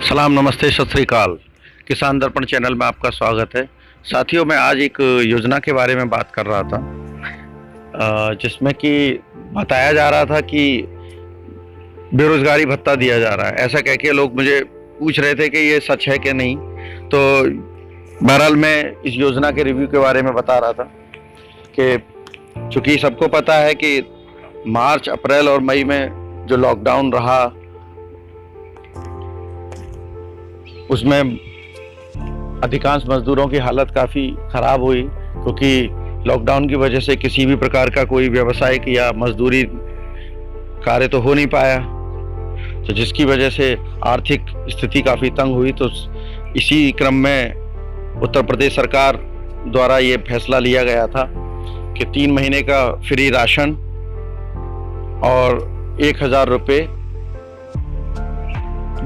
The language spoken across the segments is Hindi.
सलाम, नमस्ते, सत श्री अकाल। किसान दर्पण चैनल में आपका स्वागत है। साथियों, मैं आज एक योजना के बारे में बात कर रहा था, जिसमें कि बताया जा रहा था कि बेरोजगारी भत्ता दिया जा रहा है। ऐसा कह के लोग मुझे पूछ रहे थे कि ये सच है कि नहीं। तो बहरहाल मैं इस योजना के रिव्यू के बारे में बता रहा था कि चूँकि सबको पता है कि मार्च, अप्रैल और मई में जो लॉकडाउन रहा, उसमें अधिकांश मजदूरों की हालत काफ़ी ख़राब हुई, क्योंकि लॉकडाउन की वजह से किसी भी प्रकार का कोई व्यावसायिक या मजदूरी कार्य तो हो नहीं पाया, तो जिसकी वजह से आर्थिक स्थिति काफ़ी तंग हुई। तो इसी क्रम में उत्तर प्रदेश सरकार द्वारा ये फैसला लिया गया था कि 3 महीने का फ्री राशन और 1,000 रुपये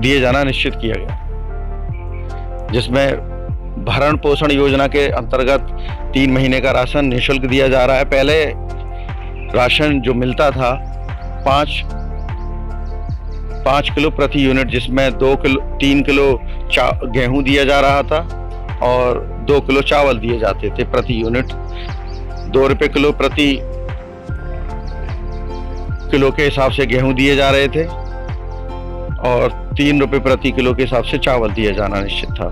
दिए जाना निश्चित किया गया, जिसमें भरण पोषण योजना के अंतर्गत 3 महीने का राशन निःशुल्क दिया जा रहा है। पहले राशन जो मिलता था 5 किलो प्रति यूनिट, जिसमें 3 किलो गेहूं दिया जा रहा था और 2 किलो चावल दिए जाते थे प्रति यूनिट। 2 रुपये किलो प्रति किलो के हिसाब से गेहूं दिए जा रहे थे और 3 रुपये प्रति किलो के हिसाब से चावल दिया जाना निश्चित था।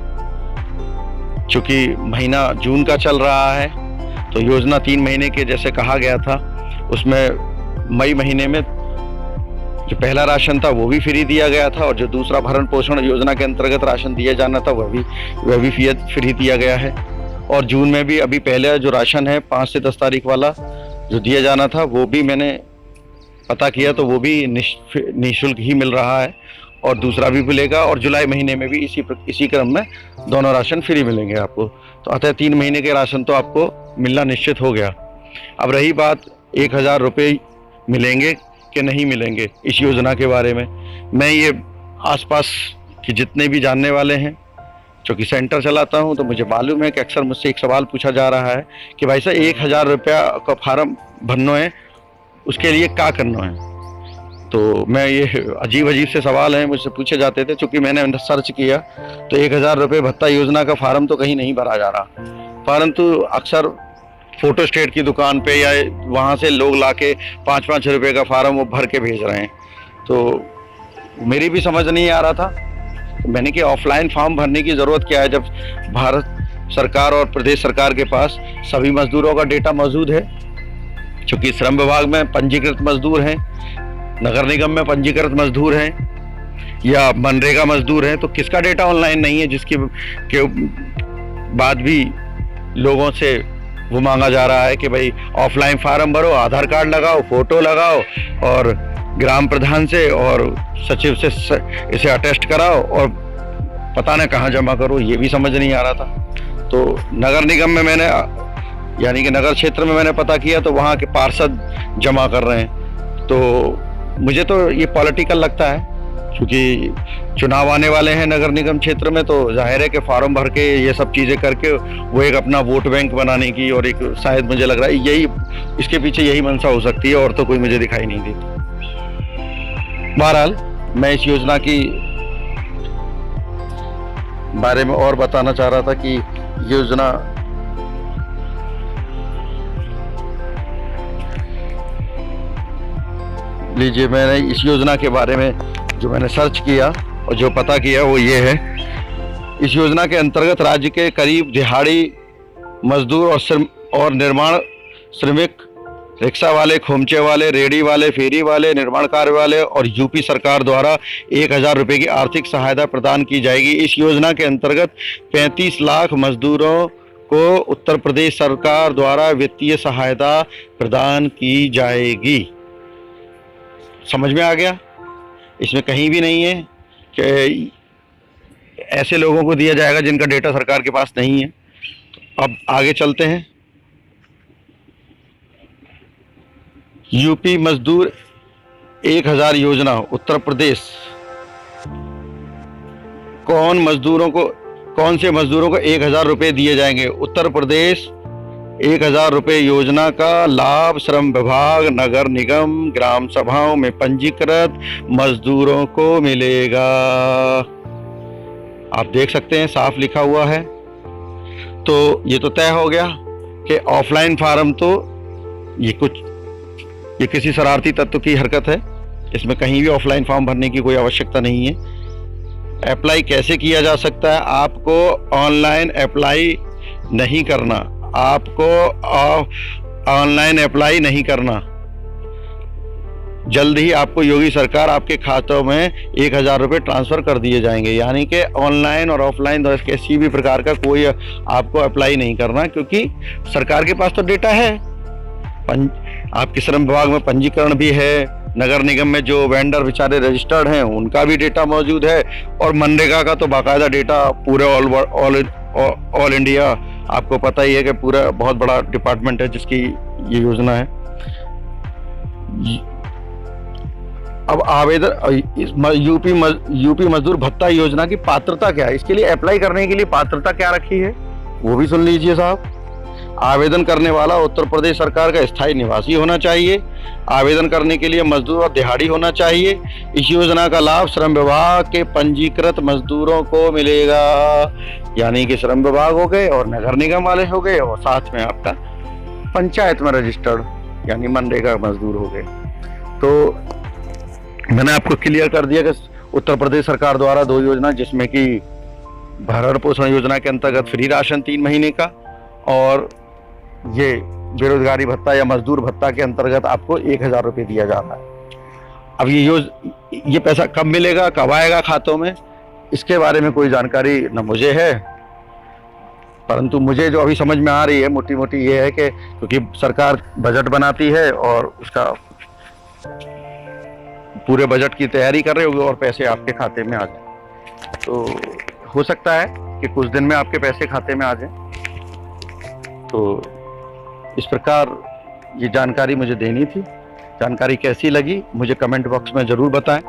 चूँकि महीना जून का चल रहा है, तो योजना 3 महीने के जैसे कहा गया था, उसमें मई महीने में जो पहला राशन था वो भी फ्री दिया गया था, और जो दूसरा भरण पोषण योजना के अंतर्गत राशन दिया जाना था वह भी फ्री दिया गया है। और जून में भी अभी पहले जो राशन है 5 से 10 तारीख वाला जो दिया जाना था, वो भी मैंने पता किया तो वो भी निःशुल्क ही मिल रहा है, और दूसरा भी मिलेगा। और जुलाई महीने में भी इसी क्रम में दोनों राशन फ्री मिलेंगे आपको। तो अतः 3 महीने के राशन तो आपको मिलना निश्चित हो गया। अब रही बात 1,000 रुपये मिलेंगे कि नहीं मिलेंगे, इस योजना के बारे में मैं ये आसपास के जितने भी जानने वाले हैं, चूँकि सेंटर चलाता हूँ, तो मुझे मालूम है कि अक्सर मुझसे एक सवाल पूछा जा रहा है कि भाई साहब 1,000 रुपया का फार्म भरना है, उसके लिए क्या करना है। तो मैं ये अजीब से सवाल हैं मुझसे पूछे जाते थे। चूँकि मैंने सर्च किया तो 1,000 रुपये भत्ता योजना का फार्म तो कहीं नहीं भरा जा रहा, परंतु अक्सर फोटो स्टेट की दुकान पे या वहाँ से लोग लाके 5-5 रुपये का फार्म वो भर के भेज रहे हैं। तो मेरी भी समझ नहीं आ रहा था, मैंने कि ऑफलाइन फॉर्म भरने की ज़रूरत क्या है, जब भारत सरकार और प्रदेश सरकार के पास सभी मजदूरों का डेटा मौजूद है। चूँकि श्रम विभाग में पंजीकृत मजदूर हैं, नगर निगम में पंजीकृत मजदूर हैं या मनरेगा मजदूर हैं, तो किसका डेटा ऑनलाइन नहीं है, जिसके के बाद भी लोगों से वो मांगा जा रहा है कि भाई ऑफलाइन फार्म भरो, आधार कार्ड लगाओ, फोटो लगाओ और ग्राम प्रधान से और सचिव से इसे अटेस्ट कराओ और पता न कहाँ जमा करो। ये भी समझ नहीं आ रहा था। तो नगर निगम में मैंने, यानी कि नगर क्षेत्र में मैंने पता किया, तो वहाँ के पार्षद जमा कर रहे हैं। तो मुझे तो ये पॉलिटिकल लगता है, क्योंकि चुनाव आने वाले हैं नगर निगम क्षेत्र में, तो जाहिर है कि फार्म भर के ये सब चीज़ें करके वो एक अपना वोट बैंक बनाने की, और एक शायद मुझे लग रहा है यही इसके पीछे यही मंशा हो सकती है, और तो कोई मुझे दिखाई नहीं देती। बहरहाल मैं इस योजना की बारे में और बताना चाह रहा था कि योजना लीजिए, मैंने इस योजना के बारे में जो मैंने सर्च किया और जो पता किया वो ये है। इस योजना के अंतर्गत राज्य के करीब दिहाड़ी मजदूर और निर्माण श्रमिक, रिक्शा वाले, खोमचे वाले, रेहड़ी वाले, फेरी वाले, निर्माण कार्य वाले और यूपी सरकार द्वारा 1,000 रुपये की आर्थिक सहायता प्रदान की जाएगी। इस योजना के अंतर्गत 35 लाख मजदूरों को उत्तर प्रदेश सरकार द्वारा वित्तीय सहायता प्रदान की जाएगी। समझ में आ गया? इसमें कहीं भी नहीं है कि ऐसे लोगों को दिया जाएगा जिनका डेटा सरकार के पास नहीं है। अब आगे चलते हैं। यूपी मजदूर 1,000 योजना, उत्तर प्रदेश कौन से मजदूरों को 1,000 रुपये दिए जाएंगे? उत्तर प्रदेश 1,000 रुपये योजना का लाभ श्रम विभाग, नगर निगम, ग्राम सभाओं में पंजीकृत मजदूरों को मिलेगा। आप देख सकते हैं साफ लिखा हुआ है। तो ये तो तय हो गया कि ऑफलाइन फार्म तो ये किसी शरारती तत्व की हरकत है। इसमें कहीं भी ऑफलाइन फॉर्म भरने की कोई आवश्यकता नहीं है। अप्लाई कैसे किया जा सकता है? आपको ऑनलाइन अप्लाई नहीं करना, आपको ऑनलाइन अप्लाई नहीं करना। जल्द ही आपको योगी सरकार आपके खातों में 1,000 रुपये ट्रांसफ़र कर दिए जाएंगे। यानी कि ऑनलाइन और ऑफलाइन किसी भी प्रकार का कोई आपको अप्लाई नहीं करना, क्योंकि सरकार के पास तो डेटा है। आपके श्रम विभाग में पंजीकरण भी है, नगर निगम में जो वेंडर बेचारे रजिस्टर्ड हैं उनका भी डेटा मौजूद है, और मनरेगा का तो बाकायदा डेटा पूरे ऑल इंडिया, आपको पता ही है कि पूरा बहुत बड़ा डिपार्टमेंट है जिसकी ये योजना है। अब आवेदन यूपी मजदूर भत्ता योजना की पात्रता क्या है? इसके लिए अप्लाई करने के लिए पात्रता क्या रखी है वो भी सुन लीजिए साहब। आवेदन करने वाला उत्तर प्रदेश सरकार का स्थायी निवासी होना चाहिए। आवेदन करने के लिए मजदूर और दिहाड़ी होना चाहिए। इस योजना का लाभ श्रम विभाग के पंजीकृत मजदूरों को मिलेगा, यानी कि श्रम विभाग हो गए और नगर निगम वाले हो गए, और साथ में आपका पंचायत में रजिस्टर्ड यानी मनरेगा मजदूर हो गए। तो मैंने आपको क्लियर कर दिया कि उत्तर प्रदेश सरकार द्वारा 2 योजना, जिसमें कि भरण पोषण योजना के अंतर्गत फ्री राशन 3 महीने का, और ये बेरोजगारी भत्ता या मजदूर भत्ता के अंतर्गत आपको 1,000 रुपये दिया जा रहा है। अब ये पैसा कब मिलेगा, कब आएगा खातों में, इसके बारे में कोई जानकारी न मुझे है, परंतु मुझे जो अभी समझ में आ रही है मोटी मोटी ये है कि क्योंकि सरकार बजट बनाती है और उसका पूरे बजट की तैयारी कर रहे होगे और पैसे आपके खाते में आ जाए, तो हो सकता है कि कुछ दिन में आपके पैसे खाते में आ जाए। तो इस प्रकार ये जानकारी मुझे देनी थी। जानकारी कैसी लगी मुझे कमेंट बॉक्स में ज़रूर बताएं।